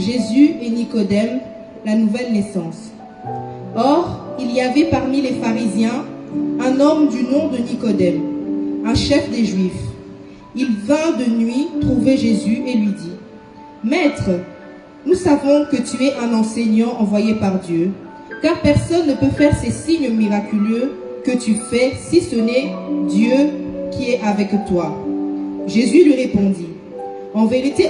Jésus et Nicodème, la nouvelle naissance. Or, il y avait parmi les pharisiens un homme du nom de Nicodème, un chef des Juifs. Il vint de nuit trouver Jésus et lui dit: Maître, nous savons que tu es un enseignant envoyé par Dieu, car personne ne peut faire ces signes miraculeux que tu fais si ce n'est Dieu qui est avec toi. Jésus lui répondit: en vérité,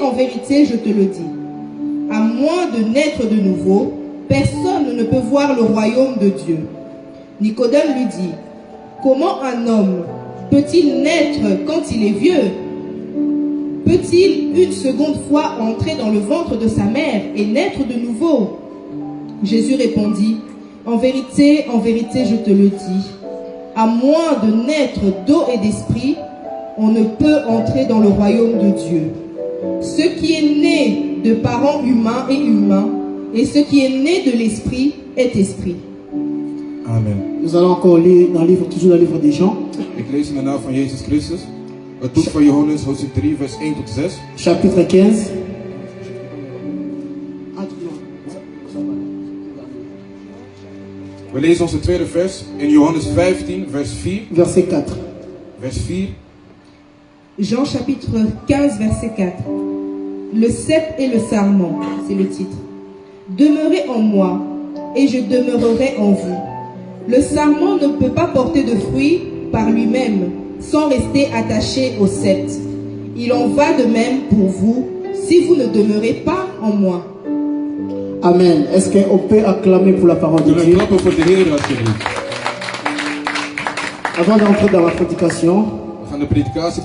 je te le dis, à moins de naître de nouveau, personne ne peut voir le royaume de Dieu. Nicodème lui dit: comment un homme peut-il naître quand il est vieux? Peut-il une seconde fois entrer dans le ventre de sa mère et naître de nouveau? Jésus répondit: en vérité, je te le dis, à moins de naître d'eau et d'esprit, on ne peut entrer dans le royaume de Dieu. Ce qui est né de parents humains est humain, et ce qui est né de l'esprit est esprit. Amen. Nous allons encore lire toujours dans le livre des Jean. Ik lees in de naam van Jezus Christus. Het boek van Johannes, hoofdstuk 3, vers 1 tot 6. Chapitre 15. We lezen onze tweede vers in Johannes 15, vers 4. Verset 4. Vers 4. Jean chapitre 15, verset 4. Le cep et le sarment, c'est le titre. Demeurez en moi, et je demeurerai en vous. Le sarment ne peut pas porter de fruits par lui-même, sans rester attaché au cep. Il en va de même pour vous, si vous ne demeurez pas en moi. Amen. Est-ce qu'on peut acclamer pour la parole de Dieu? Avant d'entrer dans la prédication,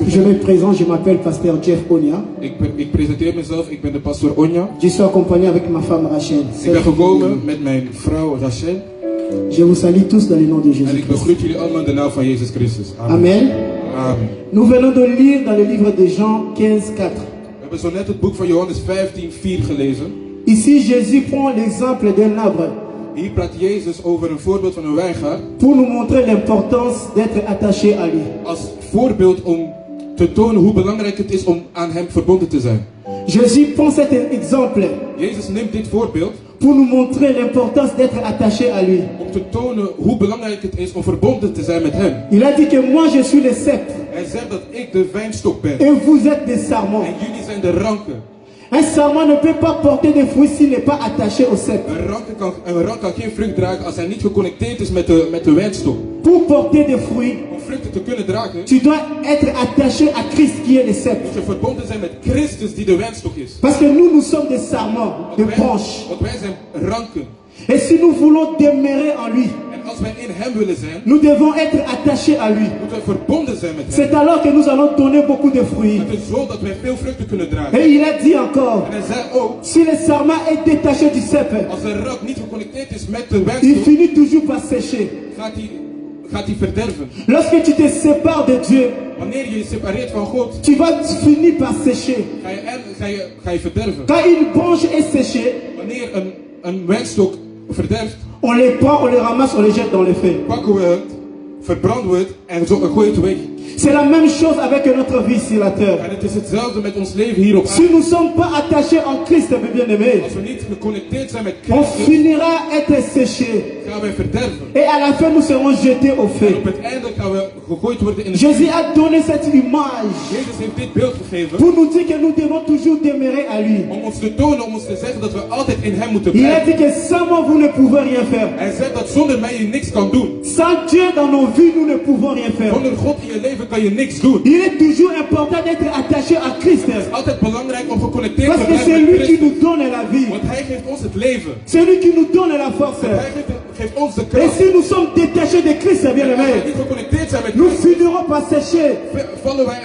je me présente, je m'appelle pasteur Jeff Onya. Ik presenteer mezelf, ik ben de pastor Onya. Je suis accompagné avec ma femme Rachel. Ik ben gekomen met mijn vrouw Rachel. Je vous salue tous dans le nom de Jésus. En ik begroet jullie allemaal in de naam van Jezus Christus. Amen. Amen. Amen. Nous venons de lire dans le livre de Jean 15, 4. We hebben zo net het boek van Johannes 15, 4 gelezen. Ici, Jésus prend l'exemple d'un arbre. Hier praat Jezus over een voorbeeld van een wijngaard. Pour nous montrer l'importance d'être attaché à lui. Als voorbeeld om te tonen hoe belangrijk het is om aan hem verbonden te zijn. Jésus prend cet exemple. Jezus neemt dit voorbeeld pour nous montrer l'importance d'être attaché à lui. Om te tonen hoe belangrijk het is om verbonden te zijn met hem. Il a dit que moi je suis le cep. Hij zegt dat ik de wijnstok ben. Et vous êtes des sarments. En jullie zijn de ranken. Un sarment ne peut pas porter de fruits s'il n'est pas attaché au cep. Een rank kan geen vrucht dragen als hij niet geconnecteerd is met de wijnstok. Pour porter des fruits, om vruchten te kunnen dragen, tu dois être attaché à Christ qui est le cep. Moet je verbonden zijn met Christus die de wijnstok is. Parce que nous sommes des sarments, des branches. Want wij zijn ranken. Et si nous voulons demeurer en lui, en als wij in hem willen zijn, nous devons être attachés à lui. Moeten we verbonden zijn met hem. C'est alors que nous allons donner beaucoup de fruits. Het is zo dat wij veel vruchten kunnen dragen. Et il a dit encore, en hij zei ook, si le sarment est détaché du cep, als de rank niet geconnecteerd is met de wijnstok, il finit toujours par sécher. Gaat hij verderven. Lorsque tu te sépares de Dieu, wanneer je je separeert van God, tu vas finir par sécher. Ga je verderven. Quand une branche est séchée, wanneer een wijnstok verderft, on les prend, on les ramasse, on les jette dans le feu. Pakken we het, verbranden we het en gooien het weg. C'est la même chose avec notre vie sur la terre. En het is hetzelfde met ons leven hier op aarde. Si nous ne sommes pas attachés en Christ, mes bien-aimés, als we niet geconnecteerd zijn met on Christus, finira être séchés. gaan wij verderven. Et à la fin, nous serons jetés au feu. En op het einde gaan we gegooid worden in het Jésus a donné cette image. Jezus heeft dit beeld gegeven. Pour nous dire que nous devons toujours demeurer à lui. Om ons te tonen, om ons te zeggen dat we altijd in hem moeten Il a blijven. dit que sans moi vous ne pouvez rien faire. Hij zegt dat zonder mij je niks kan doen. Sans Dieu dans nos vies, nous ne pouvons rien faire. Zonder God in je leven kan je niks doen. Il est toujours important d'être attaché à Christ. Het is altijd belangrijk om geconnecteerd Parce te que blijven c'est met lui qui Christus. nous donne la vie. Want hij geeft ons het leven. C'est lui qui nous donne la force. Hij geeft ons de Et kracht. si nous sommes détachés de Christ, bien En als aimé, we niet geconnecteerd zijn met nous Christus, finirons par sécher. vallen wij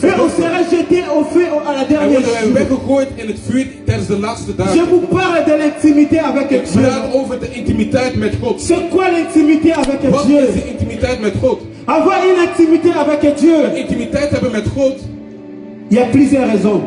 Et on sera jeté au feu à la en dernière worden wij jour. weggegooid in het vuur tijdens de laatste Je dagen. vous parle de l'intimité avec Ik Dieu. praat over de intimiteit met God. C'est quoi l'intimité avec Wat Dieu? is de intimiteit met God? Avoir une intimité avec Dieu, Intimiteit hebben met God. il y a plusieurs raisons.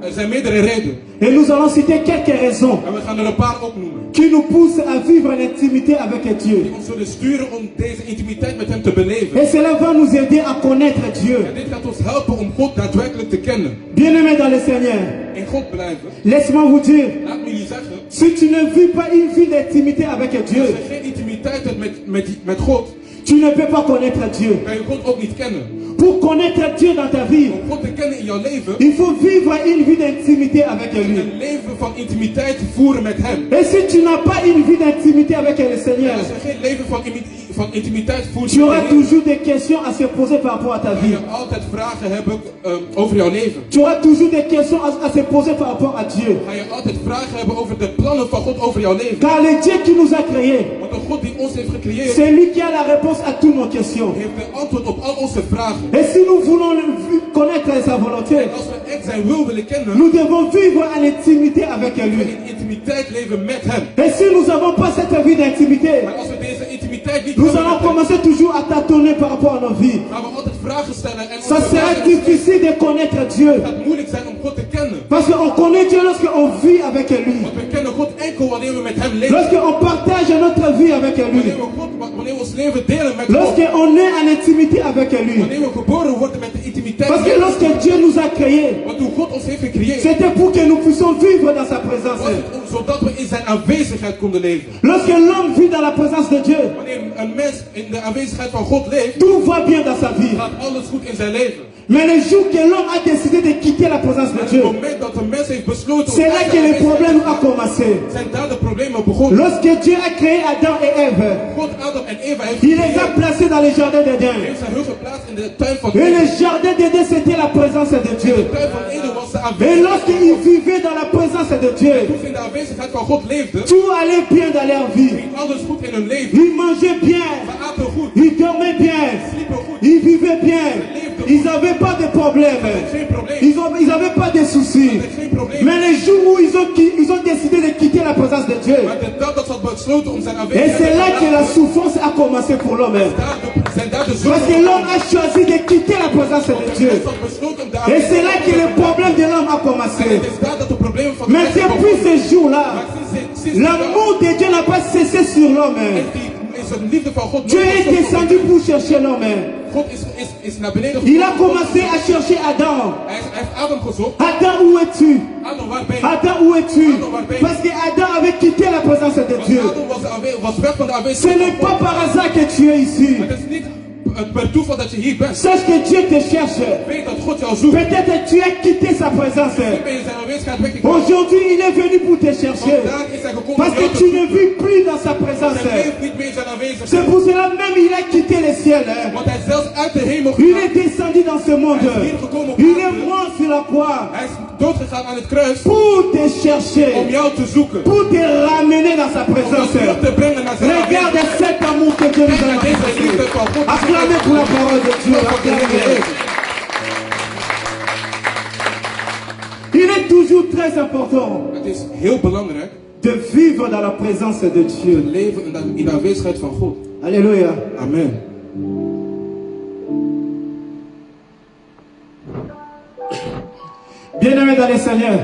Er zijn meerdere redenen. Et nous allons citer quelques raisons En we gaan er een paar opnoemen. qui nous poussent à vivre l'intimité avec Dieu. Die ons zullen sturen om deze intimiteit met hem te beleven. Et cela va nous aider à connaître Dieu. En dit gaat ons helpen om God daadwerkelijk te kennen. Bien-aimés dans le Seigneur, In God blijven. laisse-moi vous dire, Laat me Si tu ne vis pas une vie d'intimité avec Dieu, Als je geen intimiteit hebt met God, tu ne peux pas connaître Dieu. kan je God ook niet kennen. Pour connaître Dieu dans ta vie, Om God te kennen in jouw leven, il faut vivre une vie d'intimité avec lui. een leven van intimiteit voeren met Hem. Et si tu n'as pas une vie d'intimité avec le Seigneur, En als je geen leven van intimiteit voert tu met auras de Heer, toujours des questions à se poser par rapport à ta ga vie. je altijd vragen hebben over jouw leven. Tu auras toujours des questions à se poser par rapport à Dieu. Ga je altijd vragen hebben over de plannen van God over jouw leven. Car le Dieu qui nous a créés, Want de God die ons heeft gecreëerd, c'est lui qui a la réponse à toutes nos questions. heeft de antwoord op al onze vragen. Et si nous voulons connaître sa volonté, En als we echt zijn wil willen kennen, nous devons vivre en intimité avec moeten we lui. in intimiteit leven met Hem. Et si nous n'avons pas cette vie d'intimité, Maar als we deze intimiteit niet nous hebben allons met Hem, commencer toujours à tâtonner par rapport à nos vies. gaan we altijd vragen stellen. En Ça onze sera vragen difficile de connaître Dieu. Het gaat moeilijk zijn om God te kennen. Parce qu'on connaît Dieu lorsqu'on vit avec lui. Want we kennen God enkel wanneer we met Hem leven. Lorsqu'on partage notre vie avec lui. Wanneer we ons leven delen met God. Lorsqu'on est en intimité avec lui. Wanneer we geboren worden met de intimiteit. Parce que lorsque Dieu nous a créés, Want toen God ons heeft gecreëerd, c'était pour que nous puissions vivre dans sa présence. was het zodat we in zijn aanwezigheid konden leven. Lorsque l'homme vit dans la présence de Dieu, Wanneer een mens in de aanwezigheid van God leeft, tout va bien dans sa vie. gaat alles goed in zijn leven. Mais le jour que l'homme a décidé de quitter la présence de Op Dieu, het moment dat een mens heeft besloten om c'est là uit que zijn les problèmes ont aanwezigheid te commencé. gaan, zijn daar de problemen begonnen. Lorsque Dieu a créé Adam et Ève, God, Adam en Eva heeft il les a gecreëerd, placés dans le jardin d'Éden. heeft zijn hun geplaatst in de tuin van Et le Eden. jardin d'Éden, c'était la présence de Dieu. De tuin van Eden was de Et aanwezigheid van lorsqu'ils God. vivaient dans la présence de Dieu, Toen ze in de aanwezigheid van God leefden, tout allait bien dans leur vie. ging alles goed in hun leven. Ils mangeaient bien, Ze aten goed, ils dormaient bien, sliepen goed, ils vivaient bien, ils n'avaient pas de problème, geen probleem. ils n'avaient pas de soucis. Ze hadden geen probleem. Mais le jour où ils ont décidé de quitter la présence de Dieu, Maar de dag dat ze had besloten om zijn et aanwezigheid c'est te là que la verlaten, souffrance a commencé pour l'homme. zijn daar de Parce zonden que l'homme a choisi de quitter la présence de De Dieu. mens had besloten om de Et c'est là que le aanwezigheid te problème de l'homme a verlaten. En commencé. het is daar dat de problemen van de Mais mensen depuis begonnen. ce jour-là, Maar sinds die dag l'amour de Dieu n'a pas cessé sur l'homme. is de liefde van God Dieu nooit est gestopt. descendu pour chercher l'homme. God is naar beneden Il a gekomen. commencé à chercher Adam. Hij heeft Adam gezocht. Adam, où es-tu? Adam, waar ben je? Adam, où es-tu? Parce que Adam avait quitté la présence de Want Dieu. Adam was weg van de Ce aanwezigheid n'est van pas God. par hasard que tu es ici. Het is niet per toeval dat je hier bent. Sache que Dieu te cherche. Weet dat God jou zoekt. Peut-être que tu as quitté sa présence. Nu ben je zijn aanwezigheid weggegaan. Aujourd'hui, il est venu pour te chercher. Vandaag is hij gekomen Parce om jou que te tu ne zoeken. vis plus dans sa présence. Hij leeft niet meer in zijn aanwezigheid. C'est pour cela même il a quitté le ciel. Want hij is zelfs uit de hemel Il gegaan. est descendu dans ce monde. Il est mort sur la croix Hij is doodgegaan aan het kruis pour te chercher, om jou te zoeken. pour te ramener dans sa Om jou présence. terug te brengen naar zijn Regarde aanwezigheid. cet amour que Dieu nous a Kijk naar deze donné. liefde van God. Acclamez pour la parole de Dieu. Acclamez. Il est toujours très important Het is heel belangrijk de vivre dans la présence de te Dieu. leven in de aanwezigheid van God. Alléluia. Amen. Bien-aimés dans le Seigneur,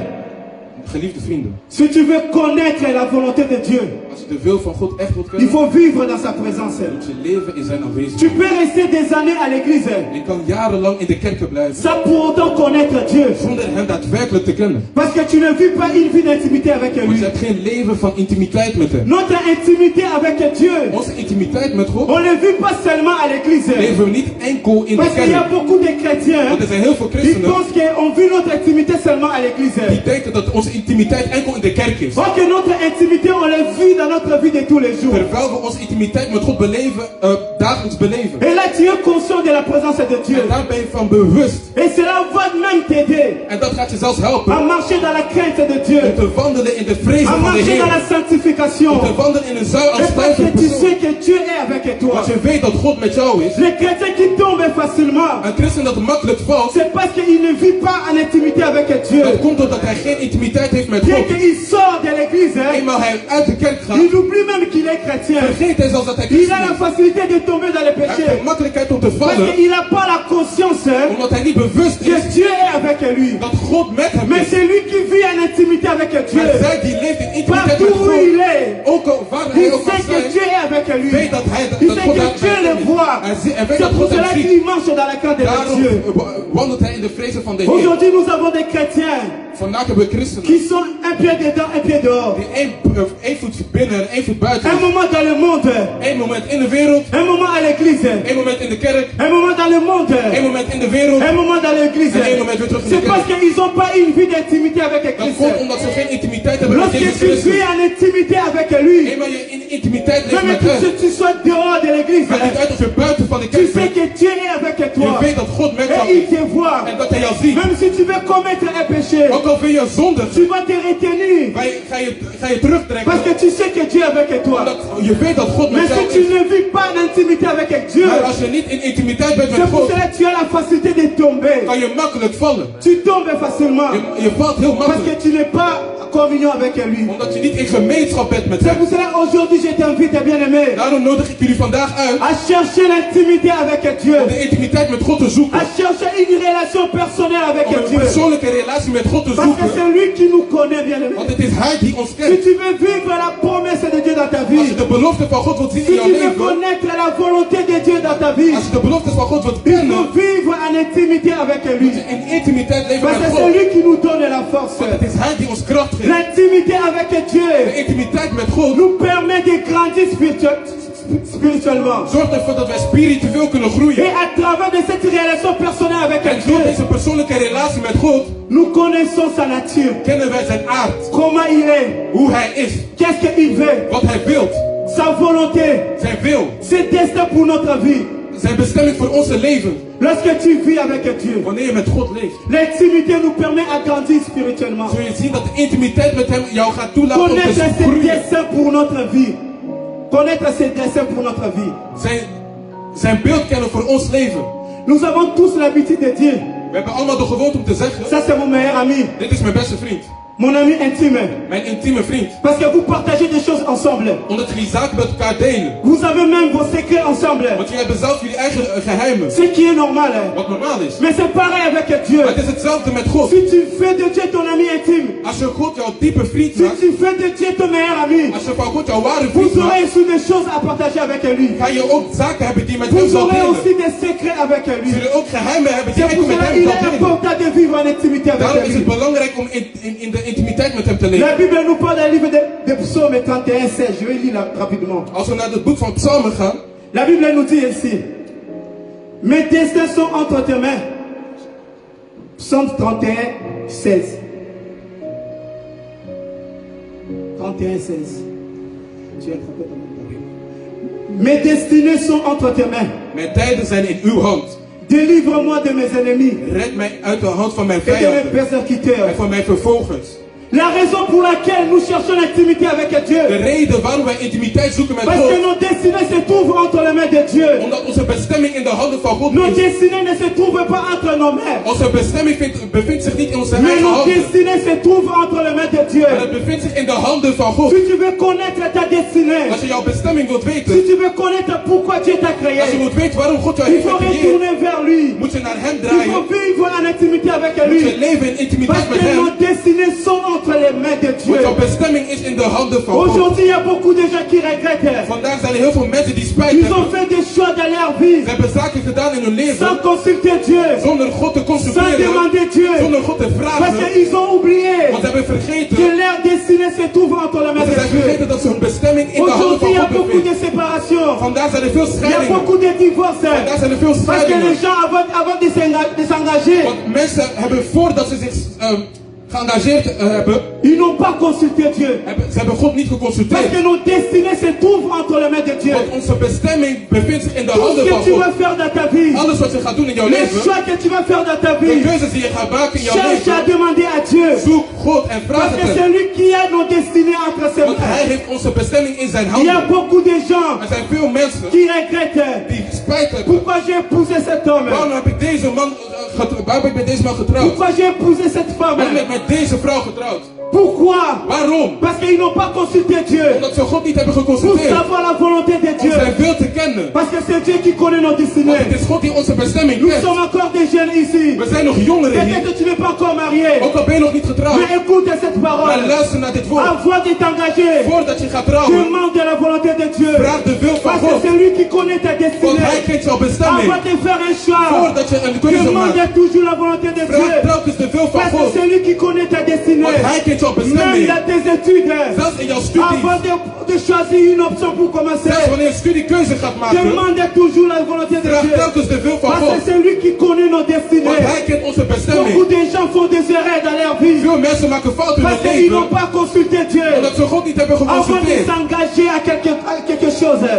Geliefde vrienden, si tu veux connaître la volonté de Dieu, als je de wil van God echt wilt il kennen, faut vivre dans sa présence. moet je leven in zijn Tu aanwezigheid. peux rester des années à l'église Je kan jarenlang in de kerken blijven sans pour autant connaître Dieu. zonder hem daadwerkelijk te kennen. Parce que tu ne vis pas une vie d'intimité avec Want lui. je hebt geen leven van intimiteit met hem. Notre intimité avec Dieu, Onze intimiteit met God on ne vit pas seulement à l'église. leven we niet enkel in de Parce qu'il y a kerk. beaucoup de chrétiens Want er zijn heel veel qui christenen pensent qu'on vit notre intimité seulement à l'église. die denken dat onze intimiteit enkel in de kerk is. Or que notre intimité, on la vit dans notre vie de tous les jours. Terwijl we onze intimiteit met God beleven, dagelijks beleven. Et là, tu es conscient de la présence de Dieu. En daar ben je van bewust. Et cela va même t'aider En dat gaat je zelfs à helpen marcher dans la crainte de Dieu, om te wandelen in de vrezen à van de marcher dans la Heer. sanctification. Om te wandelen in een zuil als Et parce que zuivere tu persoon. sais que Dieu est avec toi. Als je weet dat God met jou is, Les chrétiens qui tombent facilement, een christen dat makkelijk valt, c'est parce qu'il ne vit pas en intimité avec Dieu. dat komt doordat hij geen intimiteit heeft met Dès God. qu'il sort de l'église, Eenmaal hij uit de kerk gaat, il oublie même qu'il est chrétien. vergeet hij zelfs dat hij Il christen a la is. facilité de tomber dans le Hij heeft péché. de makkelijkheid om te Parce vallen, qu'il n'a pas la conscience omdat hij niet bewust que is Dieu est avec lui. dat God met hem Mais is. c'est lui qui vit en intimité avec Dieu. Maar zij die leeft in intimiteit Partout met où il God, est, ook al waar il hij ook sait mag que zijn, Dieu est avec lui. weet dat hij Il dat sait God que daar Dieu le bij voit. hem is. C'est pour cela qu'il marche dans la crainte de Dieu. Wandelt hij in de vrezen van de Heer. Aujourd'hui, nous avons des chrétiens Vandaag hebben we christenen qui sont un pied dedans, un pied dehors. die één voet binnen en één voet buiten. Un moment dans le monde, Eén moment in de wereld, un moment à l'église, één moment in de kerk, un moment dans le monde, één moment in de wereld un moment dans l'église. en één moment weer terug in de C'est parce kerk. qu'ils n'ont pas une vie d'intimité avec Dat Christ. komt omdat ze geen intimiteit hebben met Lorsque Jezus tu Christus. vis en intimité avec lui, Eenmaal je in intimiteit leeft même met que hem, tu sois dehors de l'église, maakt niet uit of je buiten van de tu kerk sais bent. que Dieu est avec Je toi. weet dat God met jou Et il is te voit. en dat hij jou ziet. Même si tu veux commettre un péché, Ook al wil je zondig, tu vas te retenir. ga je terugtrekken. Parce que tu sais que Dieu est avec toi. Omdat je weet dat God Mais met jou si tu is. ne vis pas en intimité avec Dieu, Maar als je niet in intimiteit bent met c'est pour God, cela que tu as la facilité de tomber. kan je makkelijk vallen. Tu tombes facilement. Je valt heel Parce que makkelijk. tu n'es pas en communion avec lui. Omdat je niet in gemeenschap bent met C'est hem. pour cela qu'aujourd'hui je t'invite, bien-aimé, Daarom nodig ik jullie vandaag uit à chercher l'intimité avec Dieu. om de intimiteit met God te zoeken. À chercher une relation personnelle avec Om een Dieu. persoonlijke relatie met God te Parce que zoeken. c'est lui qui nous connaît, bien-aimé. Want het is Hij die ons Si kent. tu veux vivre la promesse de Dieu dans ta Als vie, je de belofte van God wilt zien si in jouw tu veux leven, connaître la volonté de Dieu dans ta vie, als je de beloftes van God wilt il kennen, faut vivre en intimité avec lui. moet je in intimiteit leven Parce met que c'est God. lui qui nous donne la force. Want het is Hij die ons kracht geeft. L'intimité avec De Dieu intimiteit met God nous permet de grandir spirituellement. zorgt ervoor dat wij spiritueel kunnen groeien. Et à travers de cette relation personnelle avec En door Dieu, deze persoonlijke relatie met God nous connaissons sa nature. kennen wij zijn aard. Comment il est, Hoe Hij is. qu'est-ce qu'il veut, Wat Hij wilt. sa volonté, Zijn wil. ses destins pour notre vie. Zijn bestemming voor onze leven. Lorsque tu vis avec Dieu, Wanneer je met God leeft, l'intimité nous permet à grandir spirituellement. zul je zien dat de intimiteit met Hem jou gaat toelaten om Connaître te ses groeien. desseins pour notre vie. Connaître ses desseins pour notre vie. Zijn beeld kennen voor ons leven. Nous avons tous l'habitude de dire, We hebben allemaal de gewoonte om te zeggen, ça c'est mon meilleur ami, dit is mijn beste vriend. mon ami intime. Mijn intieme vriend. Parce que vous partagez des choses ensemble. Omdat jullie zaken met elkaar delen. Vous avez même vos secrets ensemble. Want jullie hebben zelf jullie eigen geheimen. Ce qui est normal. Wat normaal is. Mais c'est pareil avec Dieu. Maar het is hetzelfde met God. Si tu fais de Dieu ton ami intime, Als je God jouw diepe vriend si maakt, tu fais de Dieu ton meilleur ami, als je van God jouw ware vous vriend aurez maakt, aussi des choses à partager avec lui. ga je ook zaken hebben die met hem Vous zal aurez delen. aussi des secrets avec lui. Zullen ook geheimen hebben die C'est enkel pour met cela hem qu'il zal est delen. important de vivre en intimité Daarom avec is lui. het belangrijk om in de intimiteit met hem te La leven. Bible nous parle d'un livre de Psaume 31, 16. Je vais lire rapidement. Als we naar het boek van Psalmen gaan, La Bible nous dit ici, mes destins sont entre tes mains. Psaume 31, 16. 31, 16. Tu as attrapé ton mot. Mes destinées sont entre tes mains. mijn tijden zijn in uw hand. Délivre-moi de mes ennemis Red mij uit de hand van mijn et de mes vijanden persécuteurs. en van mijn vervolgers. La raison pour laquelle nous cherchons l'intimité avec De Dieu, reden waarom wij intimiteit zoeken met parce que God, nos destinées se trouvent entre les mains de Dieu. omdat onze bestemming in de handen van God Nos is. destinées ne se trouvent pas entre nos mains, Onze bestemming bevindt zich niet in onze mais eigen nos handen, destinées se trouvent entre les mains de Dieu. maar het bevindt zich in de handen van God. Si tu veux connaître ta destinée, Als je jouw bestemming wilt si weten, tu veux connaître pourquoi Dieu t'a créé, als je wilt weten waarom God jou il heeft faut gecreëerd, retourner vers lui. moet je naar hem Il draaien. faut vivre en intimité avec Moet je lui. leven in Parce intimiteit met que hem. nos destinées sont entre les mains de Dieu. Want jouw bestemming is in de handen van God. Aujourd'hui, il y a beaucoup de gens qui regrettent. Vandaag zijn er heel veel mensen die spijt Ils ont hebben. fait des choix dans leur vie Ze hebben zaken gedaan in hun sans leven consulter Dieu, zonder God te sans consulteren, demander Dieu. zonder God te Parce vragen. qu'ils ont oublié Want ze hebben vergeten, que leur destinée se trouve entre les mains ze de zijn Dieu. vergeten dat ze hun bestemming in de handen Aujourd'hui, van il y a God beaucoup de bevindt. séparations. Vandaag zijn er veel Il y a scheidingen. beaucoup de divorces. Vandaag zijn er veel Parce que les scheidingen. gens, avant de s'engager, Want mensen hebben voordat ze zich geëngageerd hebben, ils n'ont pas consulté Dieu. ze hebben God niet Parce geconsulteerd. que nos destinées se trouvent entre les mains de Dieu. Want onze bestemming bevindt zich in de Tout ce handen que van tu God. vas faire dans ta vie, Alles wat je gaat doen in jouw les leven, choix que tu vas faire dans ta de vie, keuzes die je gaat maken in jouw cherche à leven, demander à Dieu. zoek God en vraag Parce que het c'est hem. lui qui a nos destinées entre ses Want hij mains. heeft onze bestemming in zijn Il y a handen. beaucoup de gens Er zijn veel mensen qui regrettent. die spijt hebben. Pourquoi j'ai épousé cet homme? Waarom heb ik deze man waarom ben ik met deze man getrouwd? Pourquoi j'ai épousé cette femme? Waarom ben ik met deze vrouw getrouwd? Pourquoi? Waarom? Parce qu'ils n'ont pas consulté Dieu Omdat ze God niet hebben pour geconsulteerd. savoir la volonté de Om Dieu. zijn wil te kennen. Parce que c'est Dieu qui connaît nos Want destinées. het is God die onze bestemming Nous kent. sommes encore des jeunes ici. We zijn nog jongeren Peut-être hier. que tu n'es pas encore marié. Ook al ben je nog niet getrouwd. Mais écoute cette Maar parole. luister naar dit woord. Avant de t'engager, Voordat je gaat trouwen. demande de la volonté de Dieu. Vraag de wil van Parce que God. c'est lui qui connaît ta Want hij destinée. kent jouw bestemming. Avant de faire un choix, Voordat je een keuze demande maakt. toujours la volonté de Vraag Dieu. telkens de wil van Parce que God. c'est lui qui connaît ta destinée. Want hij kent jouw Même bestemming. dans tes études. Zelfs in jouw studies. Avant de choisir une option pour commencer, Zelfs wanneer je studiekeuze gaat maken. demande toujours la volonté de Vraag Dieu. telkens de wil van Parce God. que c'est lui qui connaît nos Want destinées. hij kent onze Beaucoup bestemming. de gens font des erreurs dans leur vie. Veel mensen maken fouten in Parce hun qu'ils n'ont leven. pas consulté Dieu. Omdat ze God niet hebben Avant de geconsulteerd. s'engager à quelque chose.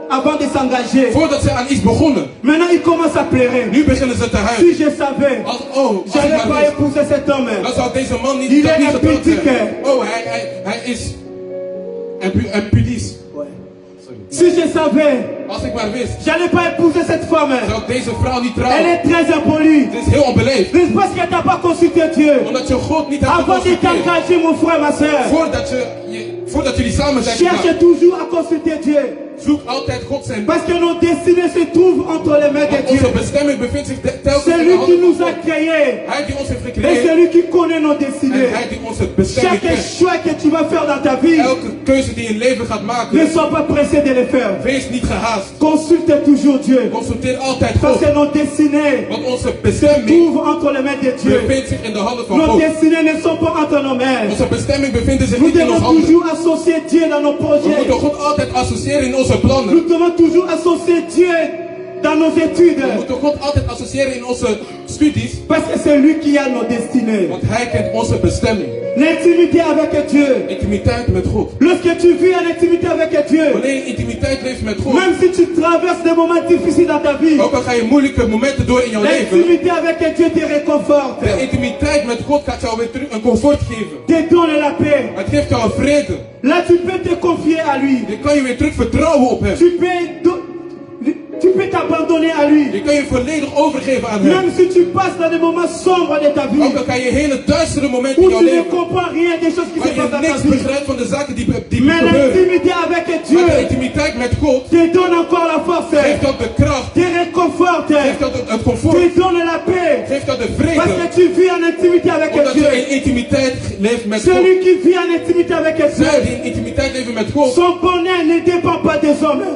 Avant de s'engager. Voordat ze aan iets begonnen. Maintenant, ils commencent à pleurer. Nu beginnen ze te Si huilen. je savais, Als ik j'allais maar pas wist, épouser cet homme. dan zou deze man niet, Il dat est niet getrouwd impudique. zijn. Oh, hij is een pudies. Si je savais, Als ik maar wist, j'allais pas épouser cette femme. zou ik deze vrouw niet Elle trouwen. est très impolie. Het is heel onbeleefd. C'est parce qu'elle t'a pas consulté Dieu. Omdat je God niet hebt Avant de geconsulteerd. t'engager, mon frère, ma soeur, Voordat jullie samen zijn cherche gegaan, toujours à consulter Dieu. zoek altijd God zijn. Parce que nos destinées se trouvent entre les mains de Want Dieu. onze bestemming bevindt zich telkens C'est in de lui qui handen nous van a God. créés. Hij die ons heeft Et gecreëerd. c'est lui qui connaît nos En destinées. hij die onze bestemming Chaque kent. choix que tu vas faire dans ta vie, Elke keuze die je in leven gaat ne maken, sois pas pressé de les faire. wees niet gehaast. Consulte toujours Dieu. Consulteer altijd Parce God. que nos destinées Want onze se bestemming trouvent entre les mains de Dieu. bevindt zich in de handen van Nos God. destinées ne sont pas entre nos mains. Onze bestemming bevindt zich Nous niet in devons onze handen. toujours associer Dieu dans nos We projets. moeten God altijd associëren in onze plannen. Nous devons toujours associer Dieu dans nos études. We moeten God altijd associëren in onze studies. Parce que c'est lui qui a nos destinées. Want hij kent onze bestemming. L'intimité avec Dieu. Intimiteit met God. Lorsque tu vis en intimité avec Dieu, Wanneer je intimiteit leeft met God. même si tu traverses des moments difficiles dans ta vie, Ook al ga je moeilijke momenten door in jouw leven. l'intimité avec Dieu te réconforte, De intimiteit met God gaat jou weer terug een comfort geven. te donne la paix. Het geeft jou een vrede. Là, tu peux te confier à lui. Je kan je weer terug vertrouwen op hem. Tu peux t'abandonner à lui. Je kan je volledig overgeven aan hem. Même si tu passes dans des moments sombres de ta vie, Ook al kan je hele duistere momenten in où jouw tu ne leven. comprends rien des choses qui se Waar passent je dans ta niks vie. begrijpt van de zaken die Mais gebeuren. l'intimité avec Dieu Maar de intimiteit met God te donne encore la force, geeft jou de kracht. te réconforte, Geeft jou het comfort. te donne la paix. Geeft jou de Parce vrede. que tu vis en intimité avec Omdat je Dieu. in intimiteit leeft met God. Celui qui vit en intimité avec Zij Dieu, die in intimiteit leven met God. son bonheur ne dépend pas des hommes.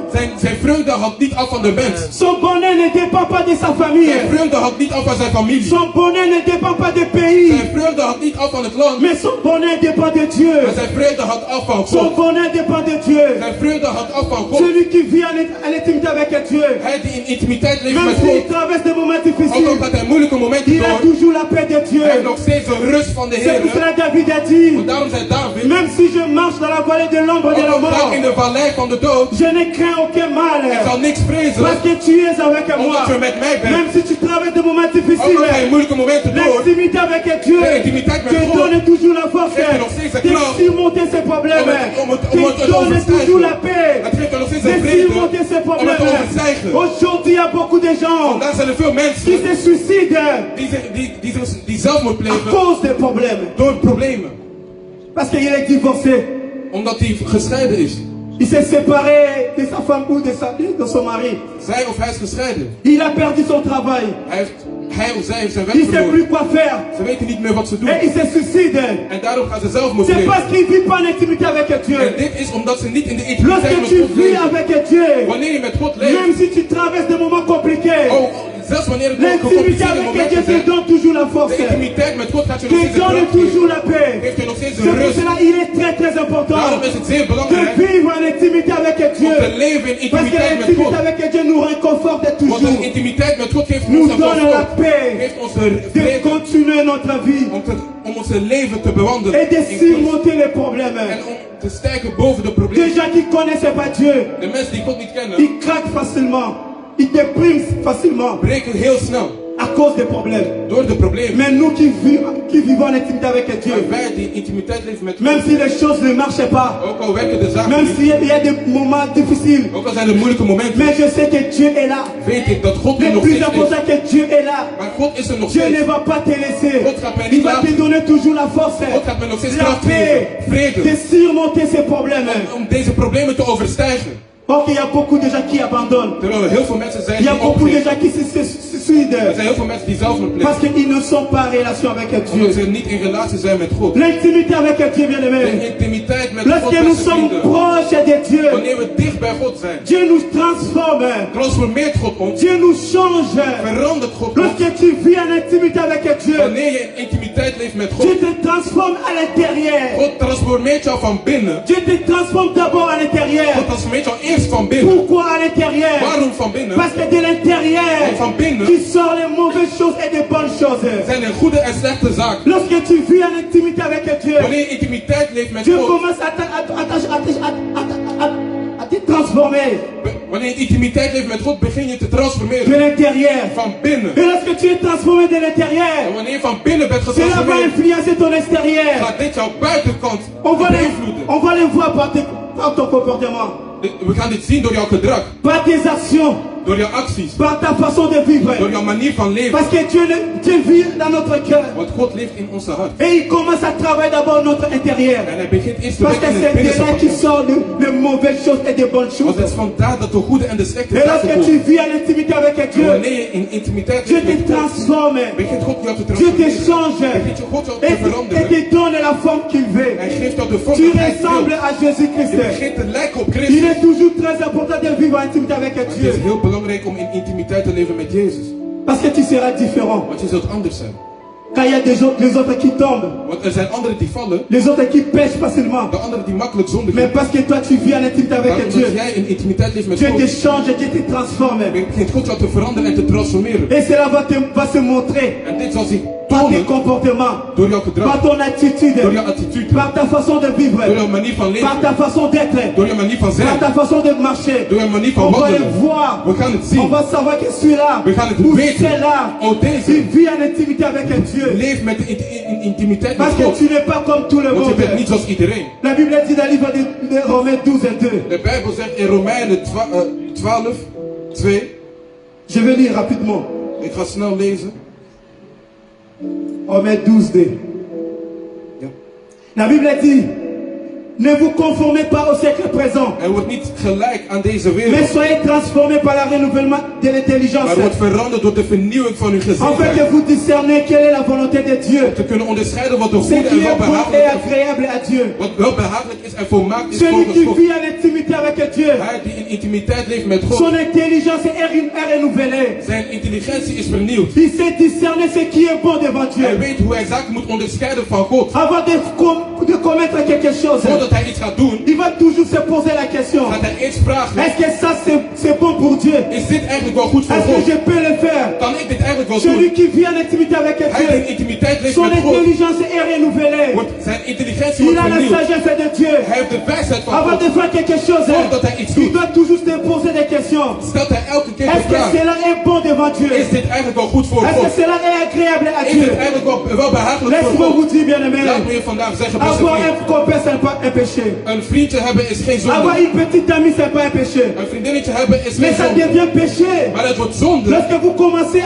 Zijn vreugde hangt niet af van de mens. Son bonheur ne dépend pas de sa famille. Zijn vreugde hangt niet af van zijn familie. Son bonheur ne dépend pas des pays. Zijn vreugde hangt niet af van het land. Mais son bonheur dépend de Dieu. Maar zijn vreugde hangt af van Son God. bonheur dépend de Dieu. Zijn vreugde hangt af van God. Celui qui vit en intimité avec Dieu, Hij die in intimiteit leeft même met s'il God. traverse des moments Ook al difficiles, gaat hij moeilijke momenten il a door. toujours la paix de Dieu. Hij heeft nog steeds een rust van de C'est pour Heer. cela David a dit, Want daarom zei David. même si je marche dans la vallée de l'ombre de Ook la al ga mort, ik in de vallei van de dood. je ne crains aucun mal. Ik zal niks vrezen. Parce que tu es avec moi. Omdat je met mij bent. Même si tu traverses des moments Ook al ga je difficiles, moeilijke momenten door. l'intimité avec Dieu De intimiteit met te God donne toujours la force geeft je nog steeds de de kracht surmonter ces problèmes. om het Te donne overstijgen. toujours la paix Het geeft je nog steeds de een vrede surmonter ces om het te problèmes. overstijgen. Aujourd'hui, il y a beaucoup de gens Vandaag zijn er veel qui mensen se suicident die zelfmoord à plegen cause des problèmes. door problemen. Parce qu'il est divorcé. Omdat hij gescheiden is. Il s'est séparé de sa femme ou de son mari. Zij of hij is gescheiden. Il a perdu son travail. Hij of zij heeft zijn Il werk ne sait verloren. plus quoi faire. Ze weten niet meer wat ze doen. Et il se suicide. En daarom gaan ze zelfmoord C'est plegen. parce qu'il ne vit pas en intimité avec Dieu. En dit is omdat ze niet in de intimiteit Lorsque met tu God vis leven. avec Dieu, Wanneer je met God leeft. même si tu traverses des moments compliqués, Oh, zelfs wanneer het ook l'intimité gecompliceerde avec momenten Dieu te zijn. donne toujours la force. De intimiteit met God gaat je nog Te steeds een donne kracht toujours geven. la paix. Geeft je nog steeds C'est een pour rust. cela il est très très important Daarom is het zeer de belangrijk vivre en intimité avec Dieu. om te leven in Parce que intimiteit met God. l'intimité avec Dieu nous réconforte Want toujours. een intimiteit met God geeft Nous ons een donne la comfort. paix Geeft ons de vrede continuer notre vie om ons leven te bewandelen. et de in Christus. surmonter les problèmes. En om te stijgen boven de Des problemen. gens qui ne connaissent pas Dieu, De mensen die God niet kennen, ils craquent facilement, ils dépriment facilement breken heel snel. à cause des problèmes. Door de problemen. Mais nous qui vivons en intimité avec Dieu, Maar wij die intimiteit leven met même God. si les choses ne marchent pas, Ook al werken de zaken même niet. s'il y a des moments difficiles, Ook al zijn er moeilijke momenten. mais je sais que Dieu est là. Weet ik dat God er Le nog plus steeds is. important que Dieu est là. Maar God is er nog Dieu ne steeds. va pas te laisser. God gaat mij Il niet va te laten. donner toujours la force, God gaat mij nog steeds la kracht paix geven. Vrede. de surmonter ces problèmes. Om deze problemen te overstijgen. Or qu'il y a beaucoup de gens qui abandonnent. Terwijl er heel veel mensen zijn Il y a die beaucoup de opgeven. gens qui se Er suicident zijn heel veel mensen die zelfmoord parce plegen. qu'ils ne sont pas en relation avec Omdat Dieu. ze niet in relatie zijn met God. L'intimité avec Dieu, bien De aimé. intimiteit met God, Lorsque nous beste sommes vrienden. proches de Dieu, Wanneer we dicht bij God zijn, Dieu nous transforme. transformeert God ons. Dieu nous change. Verandert God ons. Lorsque tu vis en intimité avec Dieu, Wanneer je in intimiteit leeft met God, Dieu te transforme à l'intérieur. God transformeert jou van binnen. Dieu te transforme d'abord à l'intérieur. God transformeert jou eerst van binnen. Pourquoi à l'intérieur? Waarom van binnen? Parce que de l'intérieur, Want van binnen tu sors les mauvaises choses et des bonnes choses. zijn er goede en slechte zaken. Lorsque tu vis en intimité avec Dieu, Wanneer je intimiteit leeft met Dieu God, commence à te transformer wanneer je intimiteit leeft met God, begin je te de transformeren l'intérieur. van binnen. Et lorsque tu es transformé de En l'intérieur, wanneer je van binnen bent cela va getransformeerd, influencer ton extérieur. gaat dit jouw buitenkant On beïnvloeden. va les voir par ton comportement, We gaan dit zien door jouw gedrag, par tes actions, door jouw acties, par ta façon de vivre. door jouw manier van leven. Parce que Dieu vit dans notre cœur. Want God leeft in onze hart. Et il commence à travailler d'abord notre intérieur. En hij begint eerst te Parce que werken in het c'est de binnenste là van qui ons. sort de mauvaises choses et de bonnes choses. Want het is vandaar dat de goede en de slechte Et zaken lorsque tu komen. vis en intimité avec En Dieu, wanneer je in intimiteit Dieu leeft te met God, transforme. begint God jou te Dieu te transformeren. change. Begint God jou Et te veranderen. te donne la forme qu'il veut. Hij geeft jou de vorm Tu dat hij ressembles wil. à Je Jésus-Christ. begint te lijken op Il Christus. est toujours très important de vivre en intimité avec Het Dieu. is heel belangrijk om in intimiteit te leven met Jezus. Parce que tu seras différent. Want je zult anders zijn. Quand il y a les autres qui tombent, Want er zijn anderen die vallen, les autres qui pêchent facilement. de anderen die makkelijk Mais zondigen. parce que toi tu vis en intimité Maar avec omdat Dieu, jij in intimiteit leeft met Dieu God, te change, Dieu te transforme. begint God jou te veranderen en te transformeren. Et cela va se montrer En dit zal zich par tes tonen comportements, door jouw par gedrag, ton attitude, door jouw attitude, par ta façon de vivre, door jouw manier van par ta leven, façon d'être, door jouw manier van par zijn, ta façon de marcher. door jouw manier On van va le wandelen. voir. We gaan het On zien. va savoir que celui-là, We gaan het ou weten. celle-là, Oh, tu deze vis en intimité avec Dieu. leeft met intimiteit met Parce que God. tu n'es pas comme tout le Want je monde. bent niet zoals iedereen. La Bible dit dans le livre de Romains 12 et 2. De Bijbel zegt in Romeinen 12, 2. Je vais lire rapidement. Ik ga snel lezen. Romains 12, 2. Ja. La Bible dit, ne vous conformez pas au siècle présent, Er wordt niet gelijk aan deze mais wereld, soyez transformés par le renouvellement de l'intelligence, maar wordt veranderd door de vernieuwing van uw afin que gezindheid. vous discerniez quelle est la volonté de Dieu, Te kunnen onderscheiden wat de ce goede qui en est bon et welbehaaglijk is. agréable à Dieu. Wat welbehaaglijk is en volmaakt is Celui volgens qui God. vit en intimité avec Dieu, Hij die in intimiteit leeft met son God, intelligence est renouvelée. zijn intelligentie is vernieuwd. Il sait discerner ce qui est bon devant Hij Dieu. weet hoe hij zaken moet onderscheiden van God. Avant de commettre quelque chose, Voordat hij iets gaat doen, il va toujours se poser la question. gaat hij eerst vragen, Est-ce que ça c'est bon pour Dieu? is dit eigenlijk wel goed voor Est-ce que God? je peux le faire? Kan ik dit eigenlijk wel Celui doen? qui vit en intimité avec Hij die in Dieu, intimiteit leeft son met God, intelligence est renouvelée. wordt zijn intelligentie Il wordt a la vernieuwd. sagesse de Dieu. Hij heeft de wijsheid van Avant God. de faire quelque chose, Voordat hij iets il doet, doit toujours se poser des questions. stelt hij elke keer de Est-ce que vraag, cela est bon devant Dieu? is dit eigenlijk wel goed voor Est-ce que God? cela est agréable à Is Dieu? dit eigenlijk wel behagelijk voor Laisse-moi God? vous dire, bien aimé, Laat me je vandaag zeggen, beste avoir vriend, un copain, c'est pas un péché. een vriendje hebben is geen Avoir zonde. une petite amie, c'est pas un péché. Een vriendinnetje hebben is Mais geen ça zonde. devient péché Maar het wordt zonde. lorsque vous commencez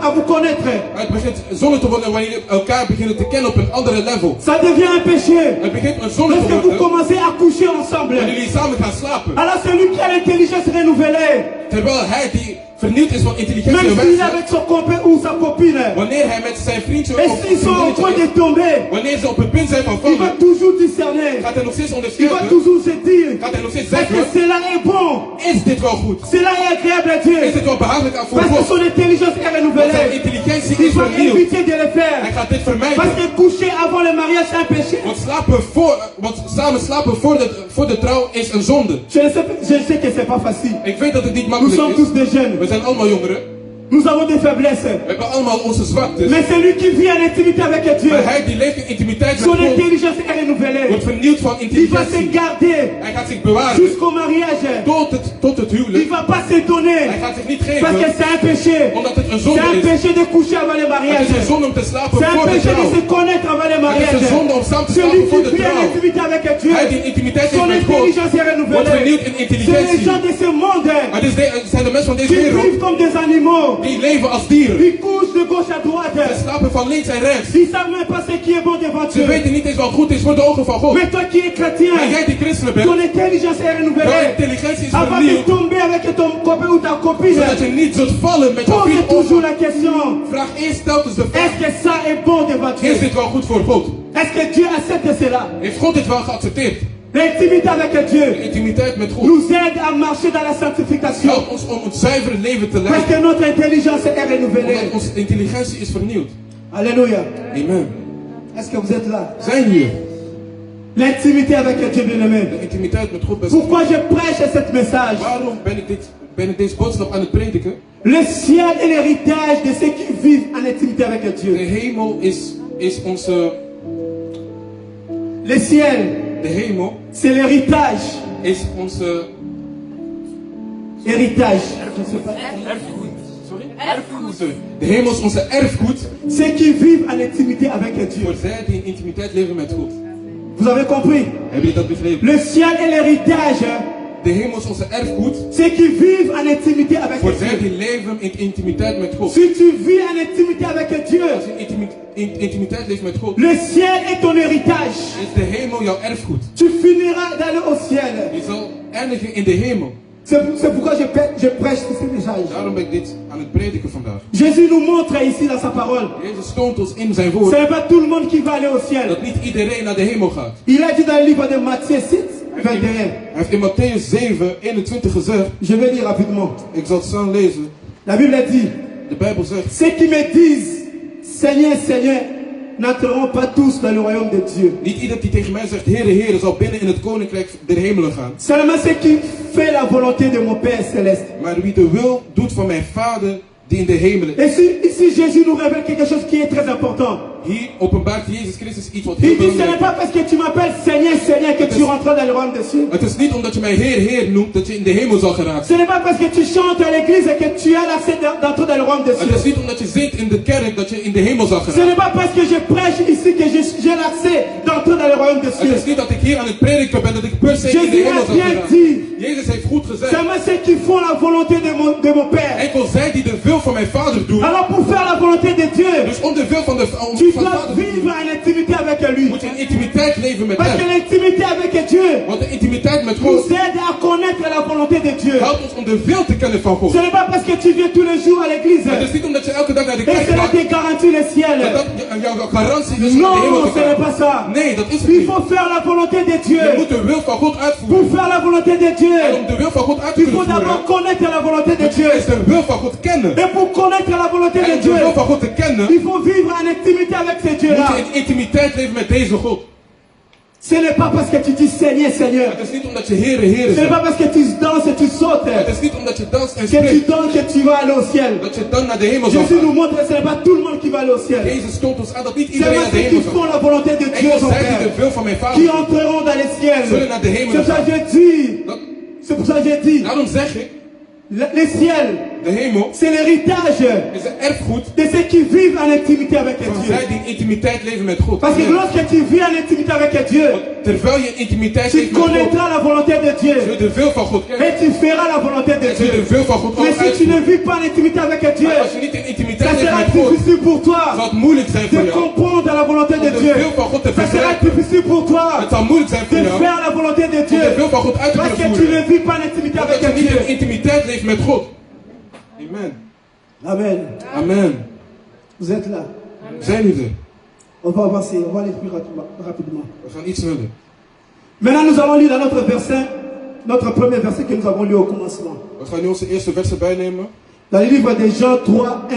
à vous connaître. Het begint zonde te worden wanneer je elkaar beginnen te kennen op een andere level. Ça devient un péché Het begint een zonde te lorsque vous worden commencez à coucher ensemble. wanneer jullie samen gaan slapen. Alors celui qui a l'intelligence renouvelée, Terwijl hij die vernieuwd is van intelligentie même en s'il est wijsheid, avec son copain ou sa copine, wanneer hij met zijn vriendje et of s'ils sont en train vriendinnetje de is, tomber, wanneer ze op het punt zijn van il va vallen, toujours discerner. gaat hij nog steeds Il va onderscheiden, toujours se dire, gaat hij nog steeds est-ce que zeggen, cela est bon? is dit wel goed? Cela est agréable à Is Dieu. dit wel behagelijk voor Parce que God? son intelligence est Want zijn renouvelée. intelligentie Il is va vernieuwd. éviter de le Hij faire. gaat dit Parce vermijden. que coucher avant le mariage, c'est un péché. Want samen slapen voor de trouw is een zonde. Je sais que c'est pas facile. Ik weet dat het niet Nous makkelijk sommes is. tous des jeunes. We zijn allemaal jongeren. Nous avons des faiblesses. We hebben allemaal onze zwaktes. Mais celui qui vit en intimité avec Dieu, Maar hij die leeft in intimiteit met son God, intelligence est renouvelée. wordt vernieuwd van Il va se intelligentie. garder Hij gaat zich bewaren jusqu'au mariage. tot het Il huwelijk. ne va pas se donner. Hij gaat zich niet Parce que geven, c'est un péché. omdat het een C'est zonde un is. péché de coucher avant le Het mariage. is een zonde om te slapen C'est un voor de péché de trouw. se connaître avant le Het is mariage. een zonde om samen te Celui slapen voor qui de vit en trouw. intimité avec Dieu, Hij die intimiteit heeft son met God, intelligence est wordt renouvelée. vernieuwd in C'est les intelligentie. gens de ce monde Het zijn de mensen van deze qui vivent wereld comme des animaux. die leven als dieren. Ils couchent de gauche à droite. Ze slapen van links en rechts. Ils ne savent même pas ce qui est bon devant Ze Dieu. weten niet eens wat goed is voor de ogen van God. Mais toi qui es chrétien, Maar jij die christenen ton bent, intelligence est jouw renouvelée. intelligentie is Avant de vernieuwd. tomber avec ton copain ou ta copine, Zodat je niet zult vallen met jouw pose vriend. toujours la question, Vraag eerst telkens de vraag: est-ce que ça est bon devant is Dieu? dit wel goed voor God? Est-ce que Dieu accepte cela? Heeft God dit wel geaccepteerd? L'intimité avec De Dieu intimiteit met God nous aide à marcher dans la sanctification. helpt ons om het zuivere leven te Parce leiden. que notre intelligence est renouvelée. Omdat onze intelligentie is vernieuwd. Alléluia. Amen. Est-ce que vous êtes là? Zijn hier. L'intimité avec Dieu, bien-aimé. De intimiteit met God best. Pourquoi je prêche ce message? Waarom ben ik deze boodschap aan het prediken? Le ciel est l'héritage de ceux qui vivent en intimité avec De Dieu. hemel is onze... Le ciel, De hemel c'est l'héritage. is onze... Héritage. Je sais pas. Sorry? Erfgoed. De hemel is onze erfgoed Ceux qui vivent en intimité avec Dieu. voor zij die in intimiteit leven met God. Vous avez compris? Hebben jullie dat begrepen? Le ciel est l'héritage. De hemel is onze erfgoed Ceux qui vivent en intimité avec voor zij Dieu. die leven in intimiteit met God. Si tu vis en intimité avec Dieu, Als je in intimiteit leeft met God, le ciel est ton héritage. is de hemel jouw erfgoed. Tu finiras d'aller au ciel. Je zal eindigen in de hemel. C'est pourquoi je prêche ce message. Daarom ben ik dit aan het prediken vandaag. Jésus nous montre ici dans sa parole. Jezus toont ons in zijn Ce woord n'est pas tout le monde qui va aller au ciel. dat niet iedereen naar de hemel gaat. Il a dit dans le livre de Matthieu 6, 21. Hij heeft in Matthäus 7, 21 gezegd. Je vais lire rapidement. Ik zal het snel lezen. La Bible dit, De Bijbel zegt: ceux qui me disent, Seigneur, Seigneur, n'entreront pas tous dans le royaume de Dieu. niet ieder die tegen mij zegt, Heere, Heere, zal binnen in het koninkrijk der hemelen gaan. Seulement ceux qui font la volonté de mon Père céleste. Maar wie de wil doet van mijn Vader die in de hemelen is. Et ici, Jésus nous révèle quelque chose qui est très important. Hier openbaart Jezus Christus iets wat Il heel dit, ce n'est belangrijk pas parce que tu m'appelles Seigneur, Seigneur que tu rentres dans le royaume des cieux. is. Het is niet omdat je mij Heer, Heer noemt dat je in de hemel zal geraken. Ce n'est pas parce que tu chantes à l'église et que tu as l'accès d'entrer dans le royaume des Het is cieux. niet omdat je zingt in de kerk dat je in de hemel zal Ce geraken. n'est pas parce que je prêche ici que j'ai l'accès d'entrer dans le royaume des Het cieux. is niet dat ik hier aan het prediken ben dat ik per se in de Jésus hemel a zal bien geraken. dit, Jezus heeft goed gezegd. seulement ceux qui font la volonté de mon Père. Enkel zij die de wil van mijn Vader doen. Alors pour faire la volonté de Dieu, Dus om de wil van de tu van dois Vader te vivre doen, en intimité avec lui. moet je in intimiteit leven met Parce que hem. l'intimité avec Dieu Want de intimiteit met nous God aide à connaître la volonté de Dieu. helpt ons om de wil te kennen van God. Ce n'est pas parce que tu viens tous les jours à l'église Het is niet omdat je elke dag naar de et kerk cela gaat te garantit le ciel. dat jouw garantie is om naar de hemel Non, te ce n'est pas gaan. ça. Nee, dat is het Il niet. faut faire la volonté de Je Dieu. moet de wil van God Pour uitvoeren. faire la volonté de En Dieu, om de wil van God uit te il kunnen faut d'abord voeren, connaître la volonté de moet je Dieu. eerst de wil van God kennen. Et pour connaître la volonté En de om de Dieu, wil van God te kennen, il faut vivre en intimité avec ce moet Dieu-là. je in intimiteit leven met deze God. Ce n'est pas parce que tu dis Seigneur, Seigneur. Het is niet omdat je Heere, Heere Ce n'est pas zegt. parce que tu danses et tu sautes Het is niet omdat je danst en que tu spreekt danses que tu vas aller au ciel. dat je dan naar de hemel zal Jésus nous gaan. montre que ce n'est pas tout le monde qui va aller au ciel. Jezus toont ons aan dat niet iedereen Seulement naar de ceux qui hemel zal font gaan. la volonté de Dieu, Enkel son zij die de Père, wil van mijn Vader qui doen, entreront dans les zullen ciels. naar de hemel C'est pour ça gaan. que je dis, Dat- c'est pour ça que je dis, Daarom zeg ik, les ciels, de hemel c'est l'héritage is een erfgoed de ceux qui vivent en intimité avec van Dieu. zij die in intimiteit leven met God. Parce que Amen. lorsque tu vis en intimité avec Dieu, Terwijl je in intimiteit tu leeft met God, connaîtras la volonté de zul Dieu je de wil van God kennen. et tu feras la volonté de En zul je de Dieu. wil van God ook Mais si tu uitvoeren. ne vis pas en intimité avec Dieu, Maar als je niet in ça intimiteit leeft sera met God, difficile pour zal toi het moeilijk zijn voor de jou. comprendre la volonté Om de de Dieu. wil van God te Ça sera begrijpen. difficile pour Het toi zal moeilijk zijn voor de jou faire la volonté de om de wil Dieu. van God uit te Parce kunnen que tu ne voeren. vis pas en intimité Omdat je avec niet in Dieu. intimiteit leeft met God. Amen. Amen. Amen. Vous êtes là. We zijn nu er. On va avancer, on va aller plus rapidement. We gaan iets sneller. Maintenant, nous allons lire dans notre verset, notre premier verset que nous avons lu au commencement. We gaan nu onze eerste versen bijnemen. Dans le livre de Jean 3, 1